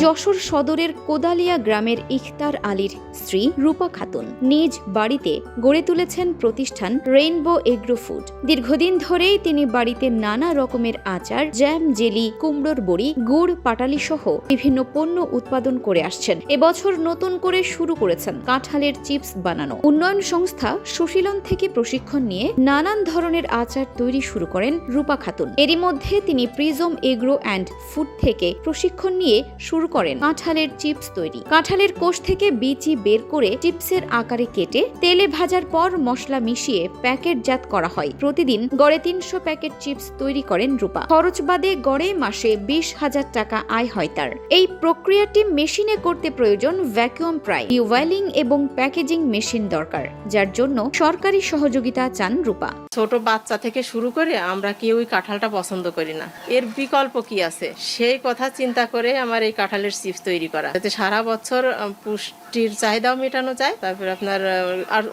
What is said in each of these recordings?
যশোর সদরের কোদালিয়া গ্রামের ইখতার আলীর স্ত্রী রূপা খাতুন নিজ বাড়িতে গড়ে তুলেছেন প্রতিষ্ঠান রেইনবো এগ্রো ফুড। দীর্ঘদিন ধরেই তিনি বাড়িতে নানা রকমের আচার, জ্যাম, জেলি, কুমড়োর বড়ি, গুড়, পাটালি সহ বিভিন্ন পণ্য উৎপাদন করে আসছেন। এবছর নতুন করে শুরু করেছেন কাঁঠালের চিপস বানানো। উন্নয়ন সংস্থা সুশীলন থেকে প্রশিক্ষণ নিয়ে নানান ধরনের আচার তৈরি শুরু করেন রূপা খাতুন। এরই মধ্যে তিনি প্রিজম এগ্রো অ্যান্ড ফুড থেকে প্রশিক্ষণ নিয়ে শুরু করেন কাঁঠালের চিপস তৈরি। কাঁঠালের কোষ থেকে বিচি বের করে চিপসের আকারে কেটে তেলে ভাজার পর মশলা মিশিয়ে প্যাকেটজাত করা হয়। প্রতিদিন গড়ে ৩০০ প্যাকেট চিপস তৈরি করেন রূপা। খরচ বাদে গড়ে মাসে ২০,০০০ টাকা আয় হয় তার। এই প্রক্রিয়াটি মেশিনে করতে প্রয়োজন ভ্যাকুয়াম প্রায় ডিওয়েলিং এবং প্যাকেজিং মেশিন দরকার, যার জন্য সরকারি সহযোগিতা চান রূপা। ছোট বাচ্চা থেকে শুরু করে আমরা কেউই কাঁঠালটা পছন্দ করি না, এর বিকল্প কি আছে সেই কথা চিন্তা করে আমার এই কাঁঠালের চিপস তৈরি করা, যাতে সারা বছর পুষ্টির চাহিদাও মেটানো যায়, তারপর আপনার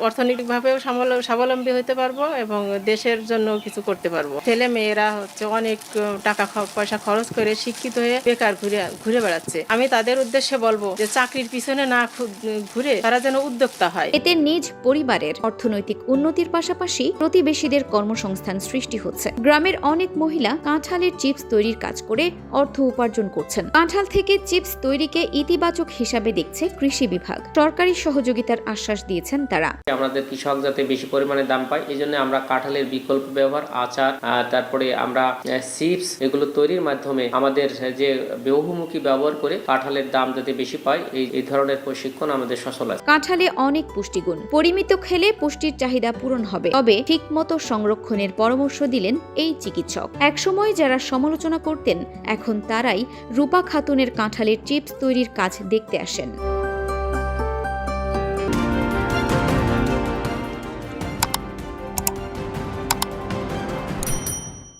অর্থনৈতিকভাবেও স্বাবলম্বী হতে পারবো এবং দেশের জন্য কিছু করতে পারবো। ছেলে মেয়েরা অনেক টাকা পয়সা খরচ করে শিক্ষিত হয়ে বেকার ঘুরে বেড়াচ্ছে। আমি তাদের উদ্দেশ্যে বলবো যে চাকরির পিছনে না ঘুরে তারা যেন উদ্যোক্তা হয়। এতে নিজ পরিবারের অর্থনৈতিক উন্নতির পাশাপাশি প্রতিবেশীদের কর্মসংস্থান সৃষ্টি হচ্ছে। গ্রামের অনেক মহিলা কাঁঠালের চিপস তৈরির কাজ করে অর্থ উপার্জন করছেন। কাঁঠাল থেকে চিপস তৈরিকে ইতিবাচক হিসাবে দেখছে কৃষি বিভাগ। সরকারি সহযোগিতার আশ্বাস দিয়েছেন তারা। আমাদের কৃষক যাতে বেশি পরিমাণে দাম পায়, এই জন্য আমরা কাঁঠালের বিকল্প ব্যবহার, আচার, তারপরে আমরা চিপস এগুলো তৈরির মাধ্যমে আমাদের যে বহুমুখী ব্যবহার করে কাঁঠালের দাম যাতে বেশি পায়, এই ধরনের প্রশিক্ষণ আমাদের সফল আছে। কাঁঠালে অনেক পুষ্টিগুণ, পরিমিত খেলে পুষ্টির চাহিদা পূরণ হবে, তবে ঠিকমতো সংরক্ষণের পরামর্শ দিলেন এই চিকিৎসক। একসময় যারা সমালোচনা করতেন, এখন তারাই রূপা খাতুনের কাঁঠালের চিপস তৈরির কাজ দেখতে আসেন।